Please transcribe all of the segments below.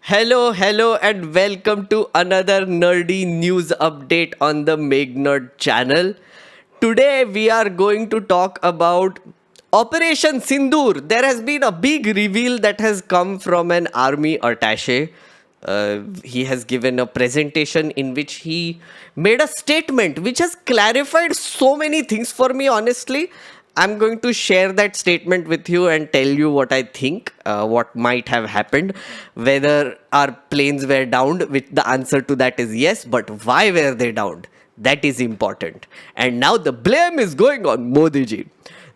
Hello, and welcome to another nerdy news update on the Meg Nerd channel. Today, we are going to talk about Operation Sindoor. There has been a big reveal that has come from an army attache. He has given a presentation in which he made a statement which has clarified so many things for me, honestly. I'm going to share that statement with you and tell you what I think, what might have happened, whether our planes were downed, which the answer to that is yes, but why were they downed? That is important. And now the blame is going on Modi ji.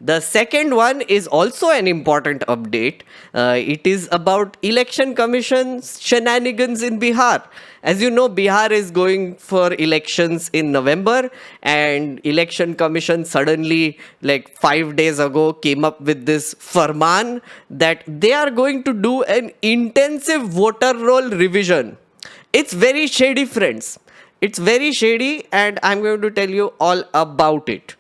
The second one is also an important update. It is about election commission shenanigans in Bihar. As you know, Bihar is going for elections in November, and election commission suddenly, like 5 days ago, came up with this farman that they are going to do an intensive voter roll revision. It's very shady, friends. It's very shady, and I'm going to tell you all about it.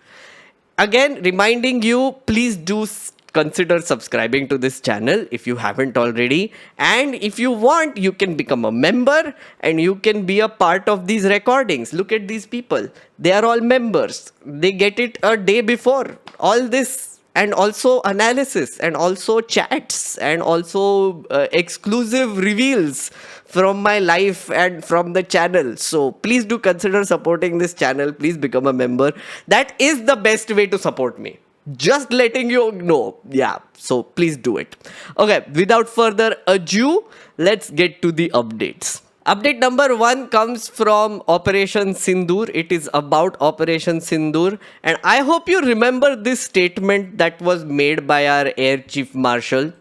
Again, reminding you, please do consider subscribing to this channel if you haven't already. And if you want, you can become a member and you can be a part of these recordings. Look at these people. They are all members. They get it a day before. All this and also analysis and also chats and also exclusive reveals from my life and from the channel. So please do consider supporting this channel. Please become a member. That is the best way to support me. Just letting you know. Yeah, so please do it. Okay, without further ado, let's get to the updates. Update number 1 comes from Operation Sindoor. It is about Operation Sindoor. And I hope you remember this statement that was made by our Air Chief Marshal.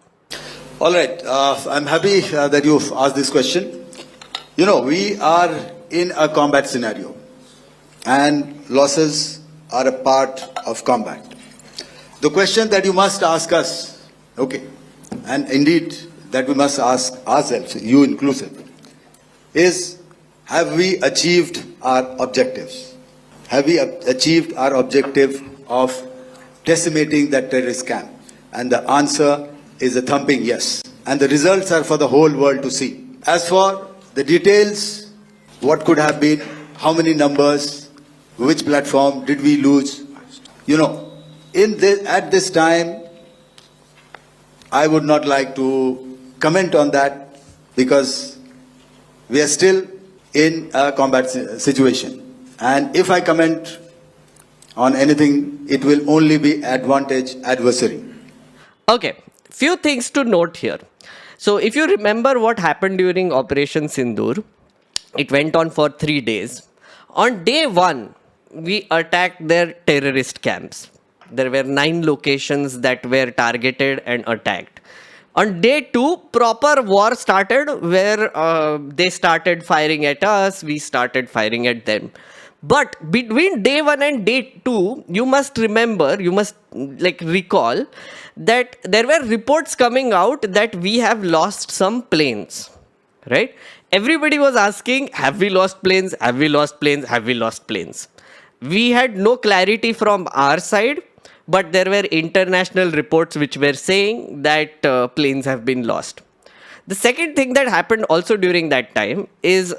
All right, I'm happy that you've asked this question. You know, we are in a combat scenario and losses are a part of combat. The question that you must ask us, okay, and indeed that we must ask ourselves, you inclusive, is have we achieved our objectives? Have we achieved our objective of decimating that terrorist camp? And the answer is a thumping yes. And the results are for the whole world to see. As for the details, what could have been, how many numbers, which platform did we lose? You know, at this time, I would not like to comment on that because we are still in a combat situation. And if I comment on anything, it will only be adversary. Okay, few things to note here. So if you remember what happened during Operation Sindoor, it went on for 3 days. On day 1, we attacked their terrorist camps. There were 9 locations that were targeted and attacked. On day 2, proper war started where they started firing at us, we started firing at them. But between day 1 and day 2, you must recall that there were reports coming out that we have lost some planes, right? Everybody was asking, have we lost planes? Have we lost planes? Have we lost planes? We had no clarity from our side, but there were international reports which were saying that planes have been lost. The second thing that happened also during that time is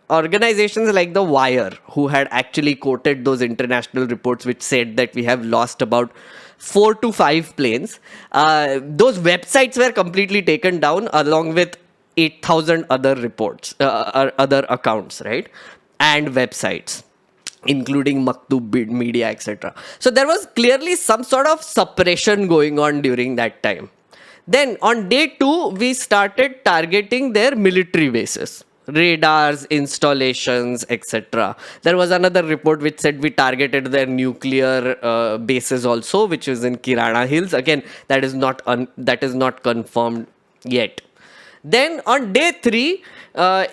organizations like The Wire, who had actually quoted those international reports which said that we have lost about 4 to 5 planes. Those websites were completely taken down along with 8,000 other reports, other accounts, right? And websites, including Maktub Media, etc. So there was clearly some sort of suppression going on during that time. Then on day 2, we started targeting their military bases, radars, installations, etc. There was another report which said we targeted their nuclear bases also, which is in Kirana Hills. Again, that is not confirmed yet. Then on day 3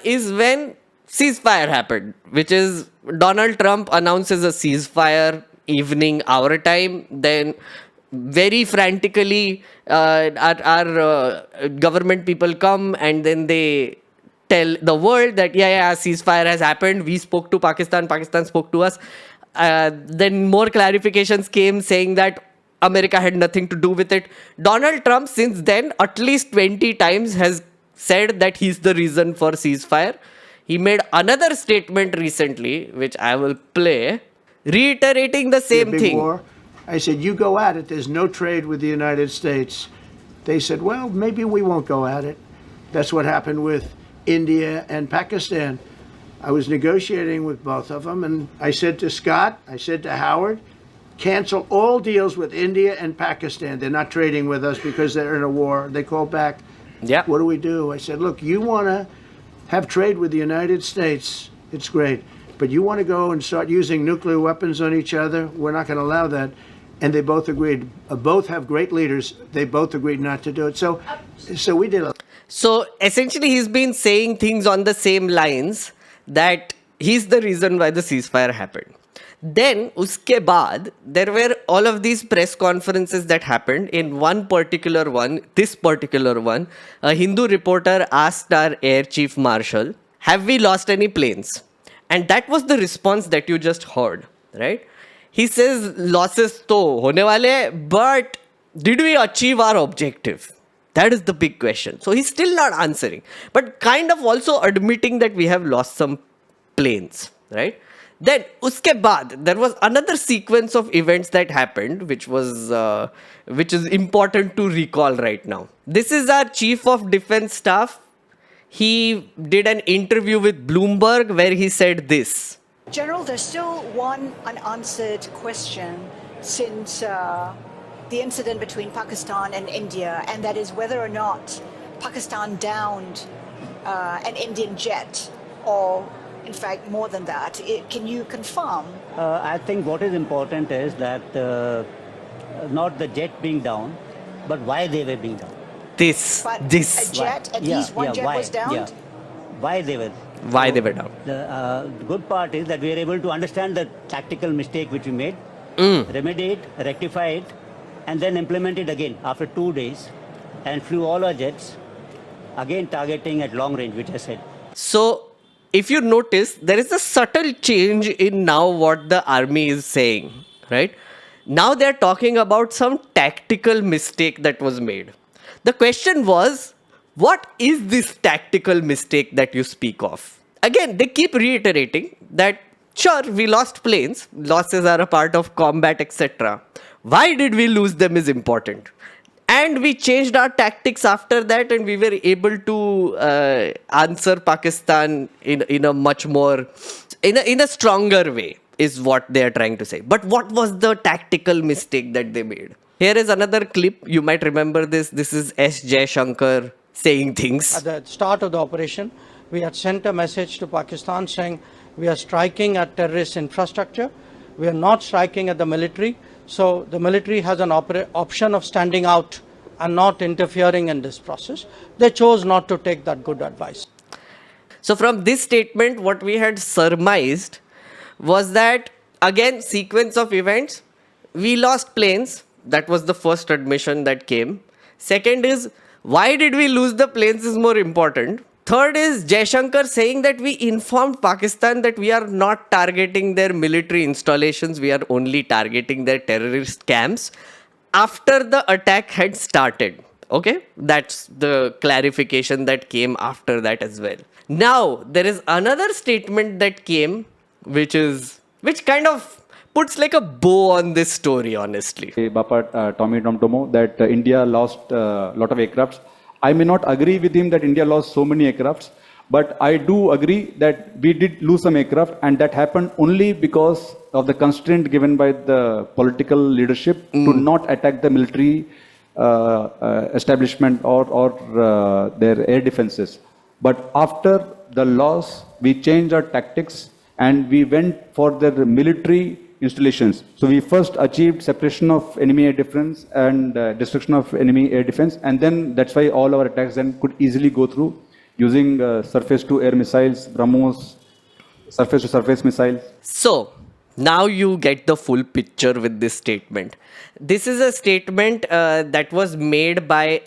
is when ceasefire happened, which is Donald Trump announces a ceasefire evening our time. Then very frantically our government people come and then they tell the world that ceasefire has happened. We spoke to Pakistan spoke to us. Then more clarifications came saying that America had nothing to do with it. Donald Trump since then at least 20 times has said that he's the reason for ceasefire. He made another statement recently, which I will play, reiterating the be a same big thing. war. I said, you go at it. There's no trade with the United States. They said, well, maybe we won't go at it. That's what happened with India and Pakistan. I was negotiating with both of them, and I said to Scott, I said to Howard, cancel all deals with India and Pakistan. They're not trading with us because they're in a war. They called back, Yeah. what do we do? I said, look, you want to have trade with the United States, it's great. But you want to go and start using nuclear weapons on each other? We're not going to allow that. And they both agreed. Both have great leaders. They both agreed not to do it. So we did a So essentially, he's been saying things on the same lines that he's the reason why the ceasefire happened. Then, uske baad, there were all of these press conferences that happened. In one particular one, this particular one, a Hindu reporter asked our Air Chief Marshal, have we lost any planes? And that was the response that you just heard, right? He says, losses to hone wale, but did we achieve our objective? That is the big question. So he's still not answering, but kind of also admitting that we have lost some planes, right? Then, uske baad, there was another sequence of events that happened, which is important to recall right now. This is our Chief of Defense Staff. He did an interview with Bloomberg where he said this. General, there's still one unanswered question since the incident between Pakistan and India, and that is whether or not Pakistan downed an Indian jet, or in fact more than that. Can you confirm? I think what is important is that not the jet being down, but why they were being down. This. But a jet, at least one jet why, was downed? Yeah. Why they were. Why they were down. The good part is that we are able to understand the tactical mistake which we made, remedy it, rectify it, and then implement it again after 2 days, and flew all our jets, again targeting at long range, which I said. So, if you notice, there is a subtle change in now what the army is saying, right? Now they're talking about some tactical mistake that was made. The question was, what is this tactical mistake that you speak of? Again, they keep reiterating that, sure, we lost planes, losses are a part of combat, etc. Why did we lose them is important. And we changed our tactics after that, and we were able to answer Pakistan in a much more, in a stronger way, is what they are trying to say. But what was the tactical mistake that they made? Here is another clip. You might remember this. This is S. Jaishankar saying things. At the start of the operation, we had sent a message to Pakistan saying we are striking at terrorist infrastructure. We are not striking at the military. So the military has an option of standing out and not interfering in this process. They chose not to take that good advice. So from this statement, what we had surmised was that, again, sequence of events, we lost planes. That was the first admission that came. Second is, why did we lose the planes is more important. Third is Jaishankar saying that we informed Pakistan that we are not targeting their military installations, we are only targeting their terrorist camps after the attack had started. Okay, that's the clarification that came after that as well. Now, there is another statement that came, which kind of puts like a bow on this story, honestly. Bapa Tommy Tomtomo, that India lost a lot of aircrafts. I may not agree with him that India lost so many aircrafts, but I do agree that we did lose some aircraft, and that happened only because of the constraint given by the political leadership to not attack the military establishment or their air defenses. But after the loss, we changed our tactics and we went for the military installations. So we first achieved separation of enemy air defense and destruction of enemy air defense, and then that's why all our attacks then could easily go through using surface-to-air missiles, BrahMos, surface-to-surface missiles. So, now you get the full picture with this statement. This is a statement that was made by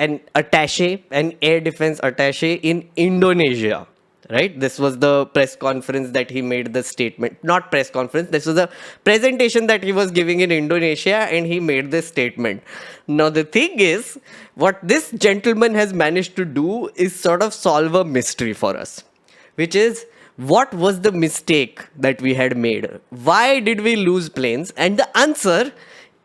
an attache, an air defense attache in Indonesia. right? This was the press conference that he made the statement. Not press conference, this was a presentation that he was giving in Indonesia, and he made this statement. Now the thing is, what this gentleman has managed to do is sort of solve a mystery for us, which is, what was the mistake that we had made? Why did we lose planes? And the answer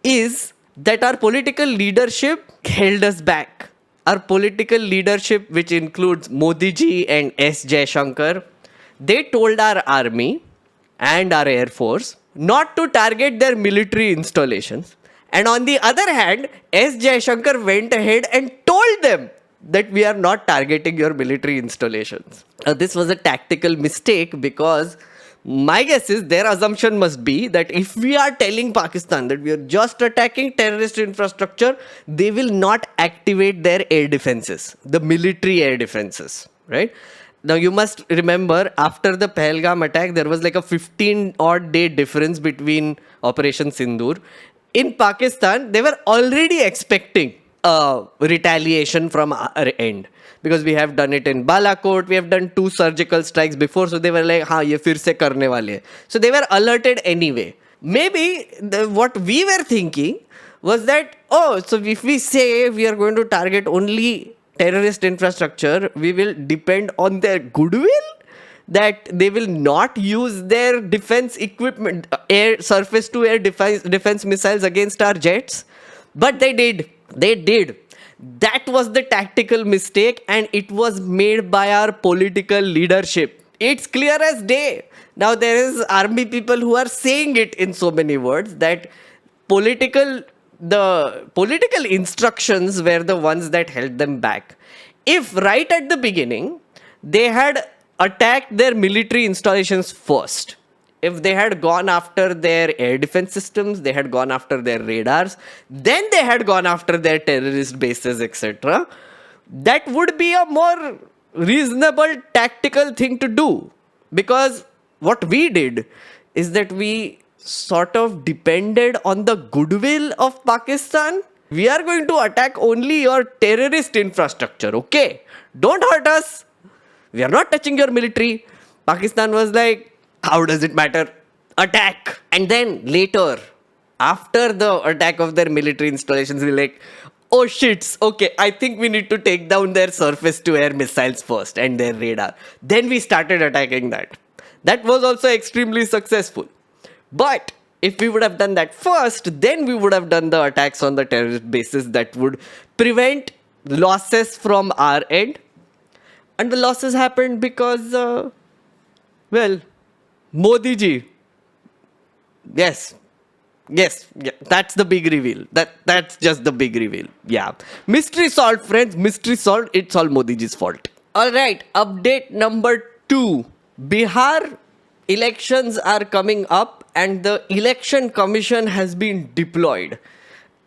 is that our political leadership held us back. Our political leadership, which includes Modi ji and S. Jaishankar, they told our army and our air force not to target their military installations. And on the other hand, S. Jaishankar went ahead and told them that we are not targeting your military installations. This was a tactical mistake, because my guess is their assumption must be that if we are telling Pakistan that we are just attacking terrorist infrastructure, they will not activate their air defenses, the military air defenses, right? Now you must remember, after the Pahalgam attack, there was like a 15 odd day difference between Operation Sindoor. In Pakistan, they were already expecting retaliation from our end, because we have done it in Balakot, we have done 2 surgical strikes before, so they were like, हाँ ये फिर से करने वाले हैं. So they were alerted anyway. Maybe what we were thinking was that, oh, so if we say we are going to target only terrorist infrastructure, we will depend on their goodwill, that they will not use their defense equipment, air surface to air defense missiles against our jets. But they did. They did. That was the tactical mistake, and it was made by our political leadership. It's clear as day. Now there is army people who are saying it in so many words that the political instructions were the ones that held them back. If right at the beginning they had attacked their military installations first, if they had gone after their air defense systems, they had gone after their radars, then they had gone after their terrorist bases, etc., that would be a more reasonable tactical thing to do. Because what we did is that we sort of depended on the goodwill of Pakistan. We are going to attack only your terrorist infrastructure, okay? Don't hurt us. We are not touching your military. Pakistan was like, how does it matter? Attack. And then later, after the attack of their military installations, we're like, oh shit, okay, I think we need to take down their surface to air missiles first and their radar. Then we started attacking that. That was also extremely successful. But if we would have done that first, then we would have done the attacks on the terrorist bases that would prevent losses from our end. And the losses happened because, Modi ji. Yes, yeah, that's the big reveal. That's just the big reveal. Yeah. Mystery solved, friends. Mystery solved. It's all Modi ji's fault. Alright, update number 2. Bihar elections are coming up and the election commission has been deployed.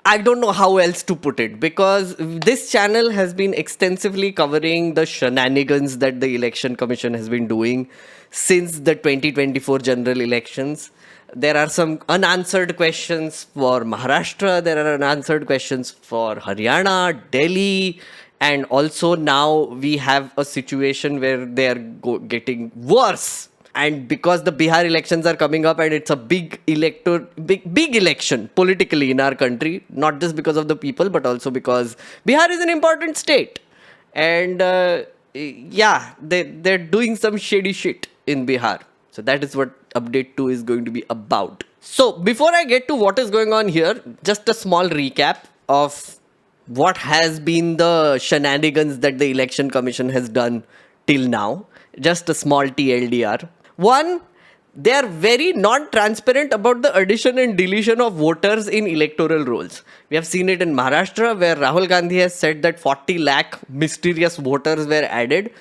I don't know how else to put it, because this channel has been extensively covering the shenanigans that the election commission has been doing since the 2024 general elections. There are some unanswered questions for Maharashtra, there are unanswered questions for Haryana, Delhi, and also now we have a situation where they are getting worse. And because the Bihar elections are coming up and it's a big election politically in our country, not just because of the people, but also because Bihar is an important state. And they're doing some shady shit in Bihar. So that is what update 2 is going to be about. So before I get to what is going on here, just a small recap of what has been the shenanigans that the election commission has done till now. Just a small TLDR. One, they are very non-transparent about the addition and deletion of voters in electoral rolls. We have seen it in Maharashtra, where Rahul Gandhi has said that 40 lakh mysterious voters were added.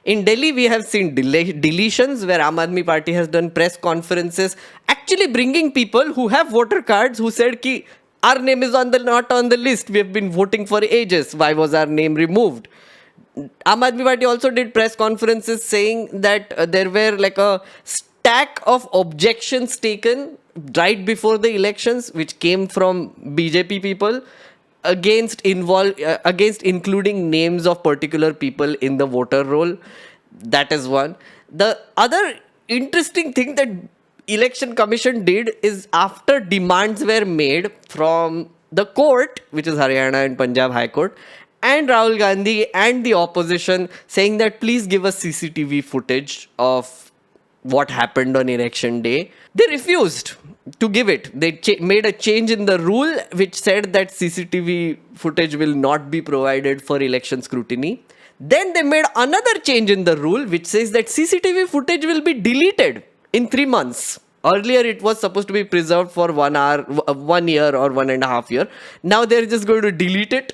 In Delhi, we have seen deletions, where Aam Aadmi Party has done press conferences, actually bringing people who have voter cards who said ki our name is not on the list. We have been voting for ages. Why was our name removed? Aam Aadmi Party also did press conferences saying that there were like a stack of objections taken right before the elections, which came from BJP people against including names of particular people in the voter roll. That is one. The other interesting thing that election commission did is, after demands were made from the court, which is Haryana and Punjab High Court, and Rahul Gandhi and the opposition, saying that please give us CCTV footage of what happened on election day, they refused to give it. They made a change in the rule which said that CCTV footage will not be provided for election scrutiny. Then they made another change in the rule which says that CCTV footage will be deleted in 3 months. Earlier, it was supposed to be preserved for 1 hour, 1 year or 1.5 years. Now they're just going to delete it.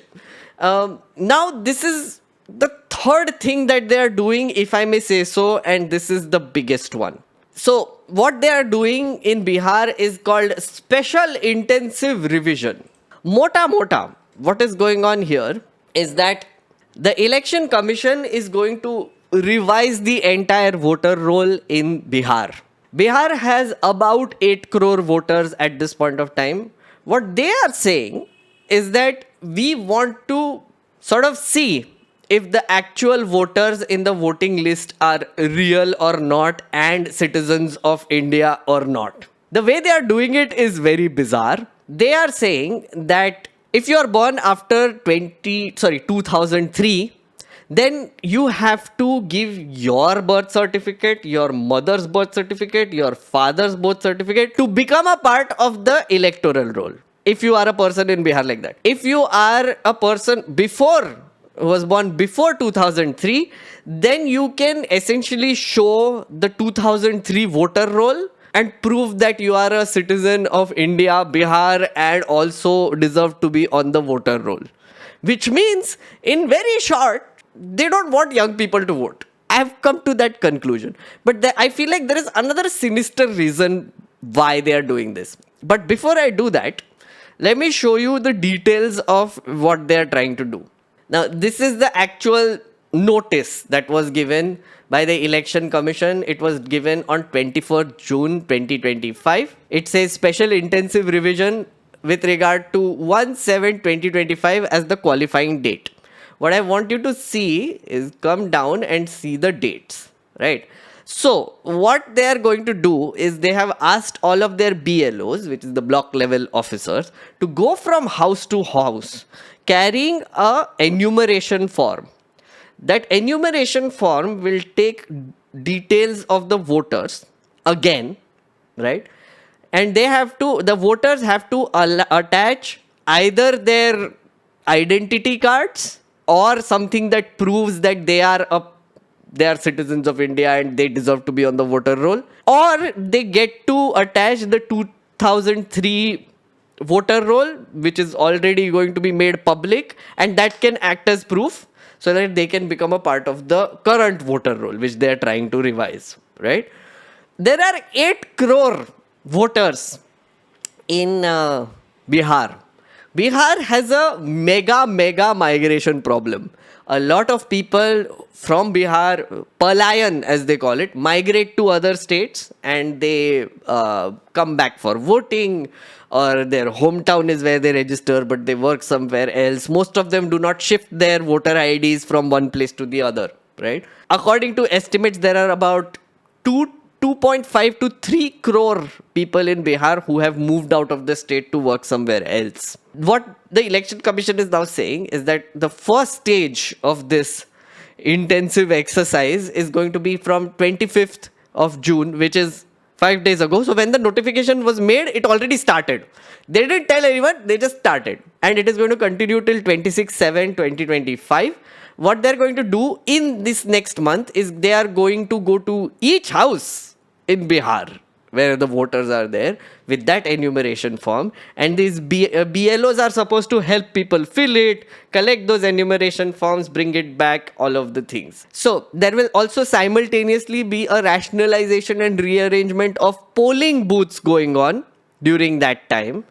Now this is the third thing that they are doing, if I may say so, and this is the biggest one. So what they are doing in Bihar is called special intensive revision. Mota, what is going on here is that the election commission is going to revise the entire voter roll in Bihar. Bihar has about 8 crore voters at this point of time. What they are saying is that we want to sort of see if the actual voters in the voting list are real or not and citizens of India or not. The way they are doing it is very bizarre. They are saying that if you are born after 2003, then you have to give your birth certificate, your mother's birth certificate, your father's birth certificate to become a part of the electoral roll. If you are a person in Bihar like that. If you are a person who was born before 2003, then you can essentially show the 2003 voter roll and prove that you are a citizen of India, Bihar, and also deserve to be on the voter roll. Which means, in very short, they don't want young people to vote. I have come to that conclusion. But I feel like there is another sinister reason why they are doing this. But before I do that, let me show you the details of what they are trying to do. Now, this is the actual notice that was given by the Election Commission. It was given on 24th June 2025. It says special intensive revision with regard to 1/7/2025 as the qualifying date. What I want you to see is come down and see the dates, right? So what they are going to do is they have asked all of their BLOs, which is the block level officers, to go from house to house carrying a enumeration form. That enumeration form will take details of the voters again, right? And the voters have to attach either their identity cards or something that proves that they are citizens of India and they deserve to be on the voter roll, or they get to attach the 2003 voter roll, which is already going to be made public, and that can act as proof so that they can become a part of the current voter roll, which they are trying to revise, right? There are 8 crore voters in Bihar. Bihar has a mega migration problem. A lot of people from Bihar, palayan as they call it, migrate to other states and they come back for voting, or their hometown is where they register but they work somewhere else. Most of them do not shift their voter IDs from one place to the other, right? According to estimates, there are about 2.5 to 3 crore people in Bihar who have moved out of the state to work somewhere else. What the Election Commission is now saying is that the first stage of this intensive exercise is going to be from 25th of June, which is 5 days ago. So when the notification was made, it already started. They didn't tell anyone, they just started. And it is going to continue till 26/7/2025. What they're going to do in this next month is they are going to go to each house in Bihar where the voters are there with that enumeration form, and these BLOs are supposed to help people fill it, collect those enumeration forms, bring it back, all of the things. So there will also simultaneously be a rationalization and rearrangement of polling booths going on during that time.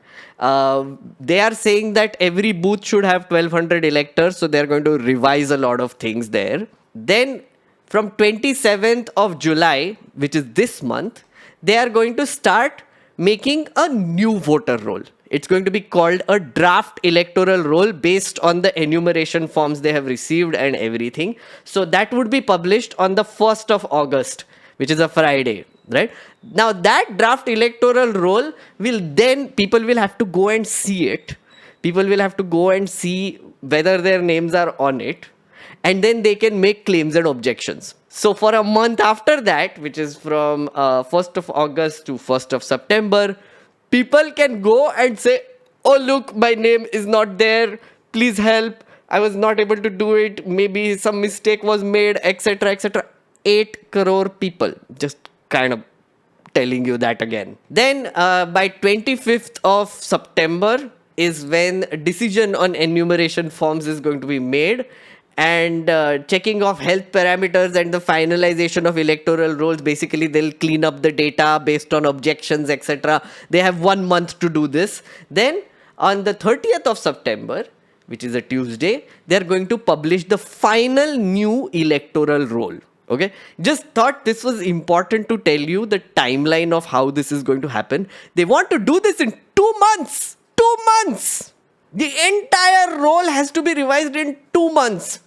They are saying that every booth should have 1200 electors, so they're going to revise a lot of things there. Then from 27th of July, which is this month, they are going to start making a new voter roll. It's going to be called a draft electoral roll based on the enumeration forms they have received and everything. So that would be published on the 1st of August, which is a Friday, right? Now that draft electoral roll will then, people will have to go and see it. People will have to go and see whether their names are on it, and then they can make claims and objections. So for a month after that, which is from 1st of August to 1st of September, people can go and say, oh look, my name is not there, please help, I was not able to do it, maybe some mistake was made, etc., etc. 8 crore people, just kind of telling you that again. Then by 25th of September is when a decision on enumeration forms is going to be made, and checking of health parameters and the finalization of electoral rolls. Basically, they'll clean up the data based on objections, etc. They have 1 month to do this. Then on the 30th of September, which is a Tuesday, they're going to publish the final new electoral roll. Okay, just thought this was important to tell you the timeline of how this is going to happen. They want to do this in 2 months. 2 months. The entire roll has to be revised in 2 months.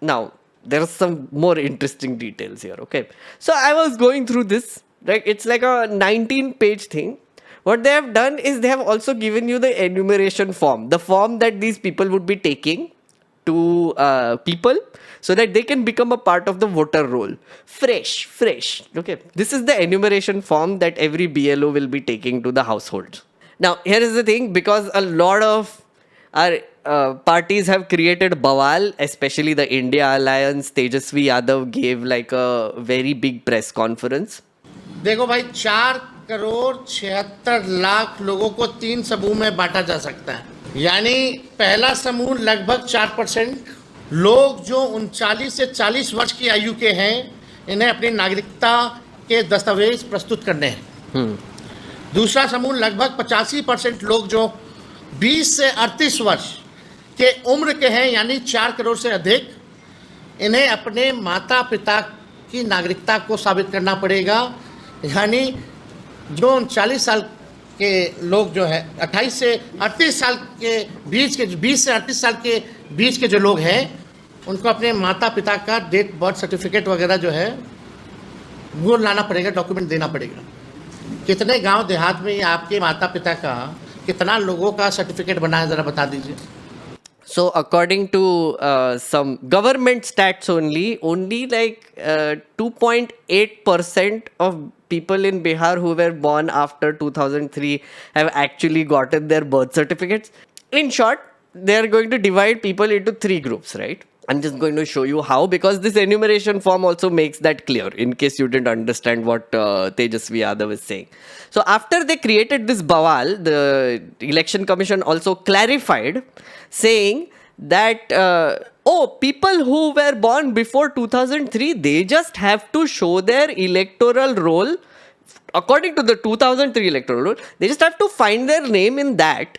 Now, there are some more interesting details here. Okay, so I was going through this. Right, it's like a 19-page thing. What they have done is they have also given you the enumeration form, the form that these people would be taking to people so that they can become a part of the voter roll. Fresh. Okay, this is the enumeration form that every BLO will be taking to the households. Now, here is the thing, because a lot of our parties have created bawal, especially the India Alliance. Tejasvi Yadav gave like a very big press conference. देखो भाई 4,76,00,000 लोगों को 3 समूह में बांटा जा सकता है, यानी पहला समूह लगभग 4% लोग जो 39 से 40 वर्ष की आयु के हैं, इन्हें अपनी नागरिकता के दस्तावेज प्रस्तुत करने हैं। दूसरा समूह लगभग 85% लोग जो 20 से 38 वर्ष के उम्र के हैं, यानी 4 करोड़ से अधिक, इन्हें अपने माता पिता की नागरिकता को साबित करना पड़ेगा। यानी जो 39 साल के लोग जो है 28 से 38 साल के बीच के 20 से 38 साल के बीच के जो लोग हैं, उनको अपने माता पिता का डेट बर्थ सर्टिफिकेट वगैरह जो है वो लाना पड़ेगा, डॉक्यूमेंट देना पड़ेगा। कितने गांव देहात में आपके माता पिता का कितना लोगों का सर्टिफिकेट बनाया, ज़रा बता दीजिए। So according to some government stats only like 2.8% of people in Bihar who were born after 2003 have actually gotten their birth certificates. In short, they are going to divide people into 3 groups, right? I'm just going to show you how, because this enumeration form also makes that clear in case you didn't understand what Tejasvi Yadav is saying. So after they created this bawal, the election commission also clarified, saying that people who were born before 2003, they just have to show their electoral roll. According to the 2003 electoral roll, they just have to find their name in that,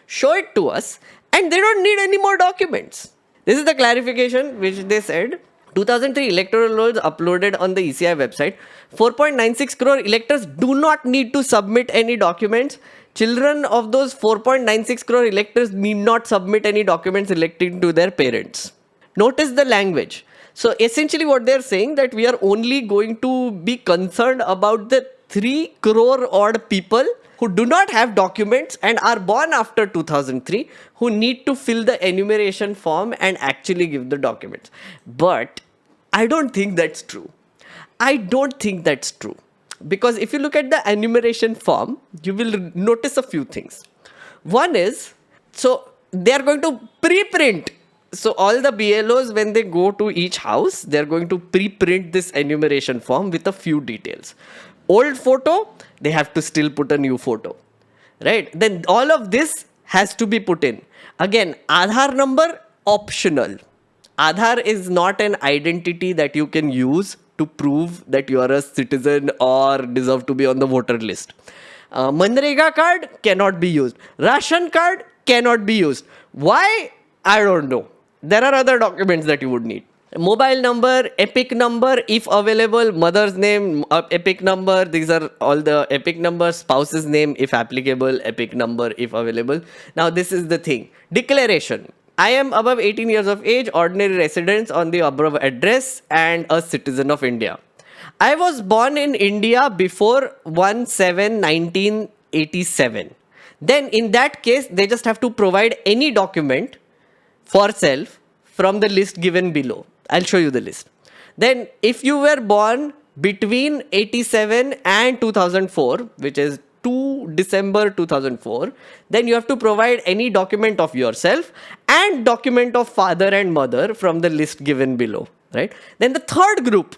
show it to us, and they don't need any more documents. This is the clarification which they said. 2003 electoral rolls uploaded on the ECI website. 4.96 crore electors do not need to submit any documents. Children of those 4.96 crore electors need not submit any documents relating to their parents. Notice the language. So essentially what they're saying, that we are only going to be concerned about the 3 crore odd people who do not have documents and are born after 2003, who need to fill the enumeration form and actually give the documents. But I don't think that's true. Because if you look at the enumeration form, you will notice a few things. One is, so they are going to pre-print. So all the BLOs, when they go to each house, they are going to pre-print this enumeration form with a few details. Old photo, they have to still put a new photo, right? Then all of this has to be put in. Again, Aadhaar number, optional. Aadhaar is not an identity that you can use to prove that you are a citizen or deserve to be on the voter list. Manrega card cannot be used. Ration card cannot be used. Why? I don't know. There are other documents that you would need. Mobile number, epic number if available, mother's name, epic number. These are all the epic numbers. Spouse's name if applicable, epic number if available. Now this is the thing. Declaration. I am above 18 years of age, ordinary residence on the above address, and a citizen of India. I was born in India before 1/7/1987. Then in that case, they just have to provide any document for self from the list given below. I'll show you the list. Then if you were born between 87 and 2004, which is 2 December 2004, then you have to provide any document of yourself and document of father and mother from the list given below, right? Then the third group,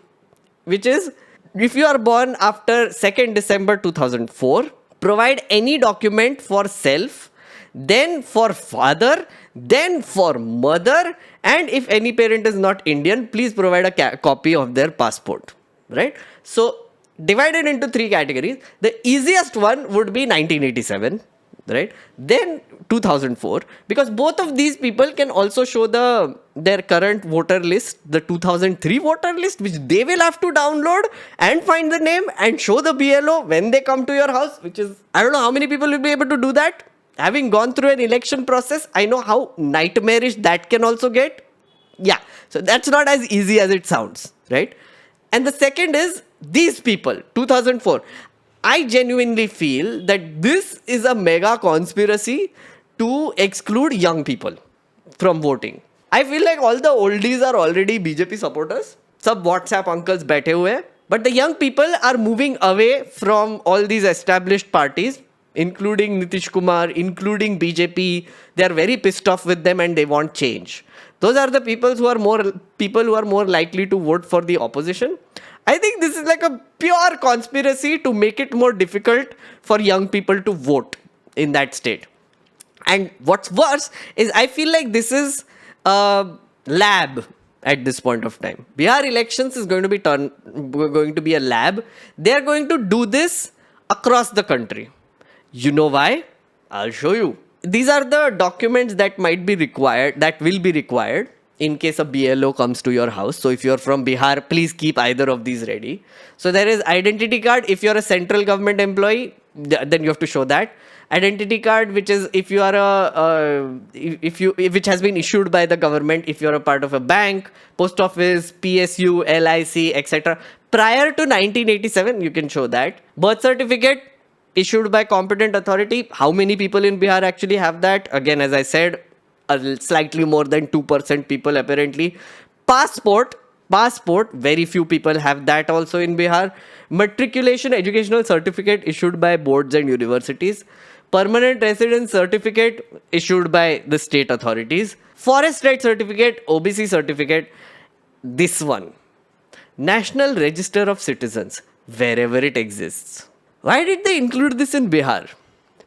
which is if you are born after 2nd December 2004, provide any document for self, then for father, then for mother, and if any parent is not Indian, please provide a copy of their passport, right? So divided into three categories. The easiest one would be 1987, right? Then 2004, because both of these people can also show their current voter list, the 2003 voter list, which they will have to download and find the name and show the BLO when they come to your house, which is, I don't know how many people will be able to do that. Having gone through an election process, I know how nightmarish that can also get. Yeah, so that's not as easy as it sounds, right? And the second is these people, 2004. I genuinely feel that this is a mega conspiracy to exclude young people from voting. I feel like all the oldies are already BJP supporters. Some WhatsApp uncles बैठे हुए हैं. But the young people are moving away from all these established parties, including Nitish Kumar, including BJP. They are very pissed off with them and they want change. Those are the people who are more likely to vote for the opposition. I think this is like a pure conspiracy to make it more difficult for young people to vote in that state. And what's worse is I feel like this is a lab at this point of time. Bihar elections is going to be a lab. They are going to do this across the country. You know why? I'll show you. These are the documents that might be required, that will be required in case a BLO comes to your house. So if you're from Bihar, please keep either of these ready. So there is identity card. If you're a central government employee, then you have to show that. Identity card, which is if you are which has been issued by the government, if you're a part of a bank, post office, PSU, LIC, etc. Prior to 1987, you can show that. Birth certificate issued by competent authority. How many people in Bihar actually have that? Again, as I said, slightly more than 2% people apparently. Passport, very few people have that also in Bihar. Matriculation educational certificate issued by boards and universities. Permanent residence certificate issued by the state authorities. Forest right certificate, OBC certificate. This one, National Register of Citizens, wherever it exists. Why did they include this in Bihar?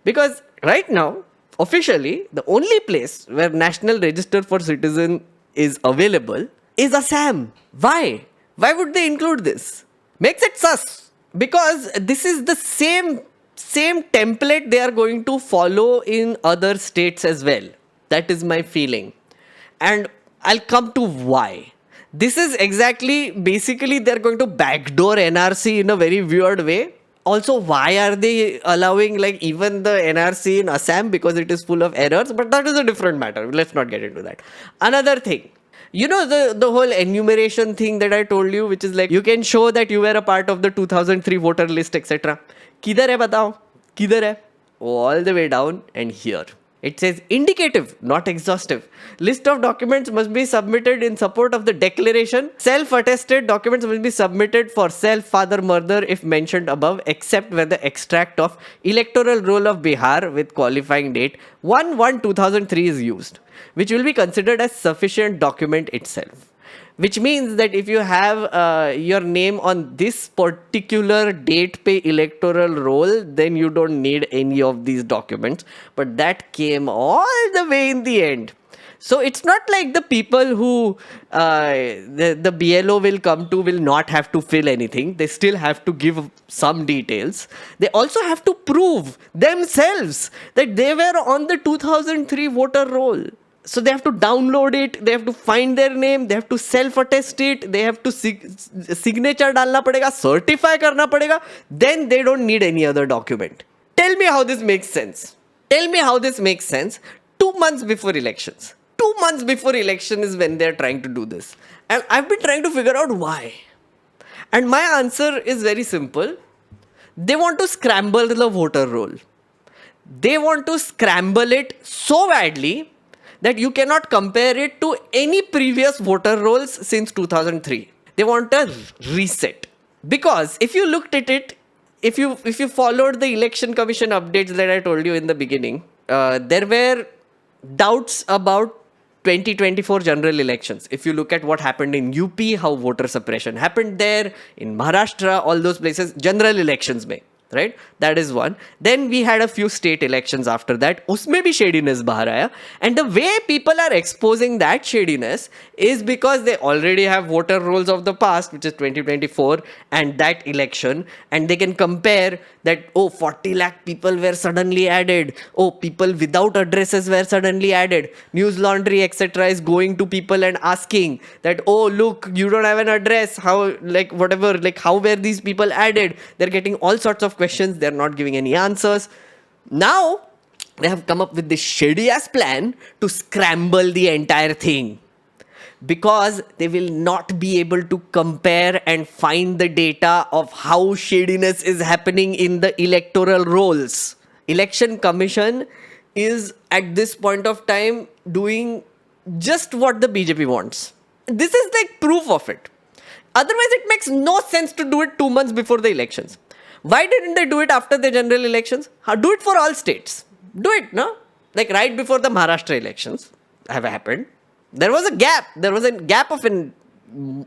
Because right now, officially, the only place where National Register for Citizen is available is Assam. Why? Why would they include this? Makes it sus. Because this is the same template they are going to follow in other states as well. That is my feeling. And I'll come to why. This is basically they're going to backdoor NRC in a very weird way. Also, why are they allowing like even the NRC in Assam? Because it is full of errors, but that is a different matter. Let's not get into that. Another thing, you know, the whole enumeration thing that I told you, which is like you can show that you were a part of the 2003 voter list, etc. Kidhar hai batao? Kidhar hai? All the way down and here. It says indicative, not exhaustive. List of documents must be submitted in support of the declaration. Self-attested documents must be submitted for self, father, mother if mentioned above, except when the extract of electoral roll of Bihar with qualifying date 1/1/2003 is used, which will be considered as sufficient document itself. Which means that if you have your name on this particular date pay electoral roll, then you don't need any of these documents. But that came all the way in the end. So it's not like the people who the BLO will come to will not have to fill anything. They still have to give some details. They also have to prove themselves that they were on the 2003 voter roll. So they have to download it, they have to find their name, they have to self-attest it, they have to signature डालना पड़ेगा, certify करना पड़ेगा, then they don't need any other document. Tell me how this makes sense. Tell me how this makes sense. 2 months before elections. 2 months before election is when they're trying to do this. And I've been trying to figure out why. And my answer is very simple. They want to scramble the voter roll. They want to scramble it so badly that you cannot compare it to any previous voter rolls since 2003. They want a reset. Because if you looked at it, if you followed the election commission updates that I told you in the beginning, there were doubts about 2024 general elections. If you look at what happened in UP, how voter suppression happened there, in Maharashtra, all those places, general elections mein. Right? That is one. Then we had a few state elections after that. Usme bhi shadiness bahar aaya. And the way people are exposing that shadiness is because they already have voter rolls of the past, which is 2024, and that election. And they can compare that, oh, 40 lakh people were suddenly added. Oh, people without addresses were suddenly added. News laundry, etc. is going to people and asking that, oh, look, you don't have an address. How, like, whatever, like, how were these people added? They're getting all sorts of questions. They're not giving any answers. Now, they have come up with this shady ass plan to scramble the entire thing. Because they will not be able to compare and find the data of how shadiness is happening in the electoral rolls. Election Commission is at this point of time doing just what the BJP wants. This is like proof of it. Otherwise, it makes no sense to do it 2 months before the elections. Why didn't they do it after the general elections? Do it for all states. Do it, no? Like right before the Maharashtra elections have happened. There was a gap. There was a gap of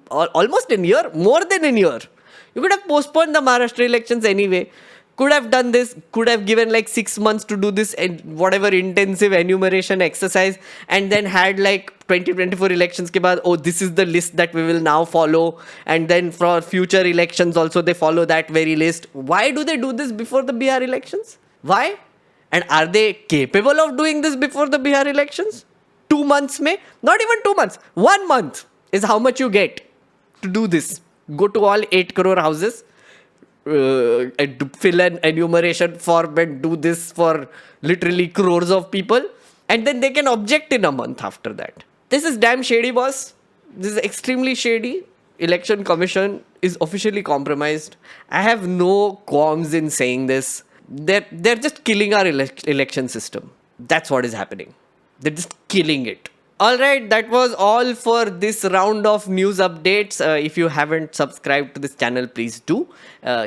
almost a year, more than a year. You could have postponed the Maharashtra elections anyway. Could have done this, could have given like 6 months to do this and whatever intensive enumeration exercise, and then had like 2024 elections ke baad, oh, this is the list that we will now follow, and then for future elections also they follow that very list. Why do they do this before the Bihar elections? Why? And are they capable of doing this before the Bihar elections? 2 months may, not even 2 months, 1 month is how much you get to do this. Go to all 8 crore houses, and fill an enumeration form and do this for literally crores of people, and then they can object in a month after that. This is damn shady, boss. This is extremely shady. Election Commission is officially compromised. I have no qualms in saying this. They're just killing our election system. That's what is happening. They're just killing it. Alright, that was all for this round of news updates. If you haven't subscribed to this channel, please do.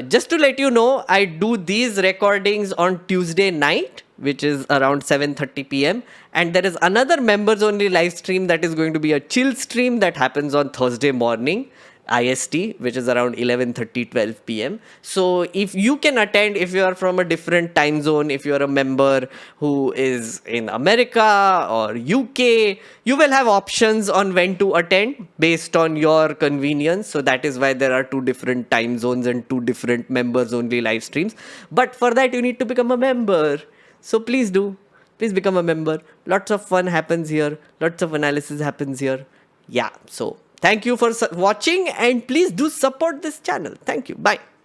Just to let you know, I do these recordings on Tuesday night, which is around 7:30 p.m. And there is another members only live stream that is going to be a chill stream that happens on Thursday morning. IST, which is around 11:30, 12 p.m. So if you can attend, if you are from a different time zone, if you are a member who is in America or UK, you will have options on when to attend based on your convenience. So that is why there are 2 different time zones and 2 different members only live streams. But for that, you need to become a member. So please do. Please become a member. Lots of fun happens here. Lots of analysis happens here. Yeah, so thank you for watching, and please do support this channel. Thank you. Bye.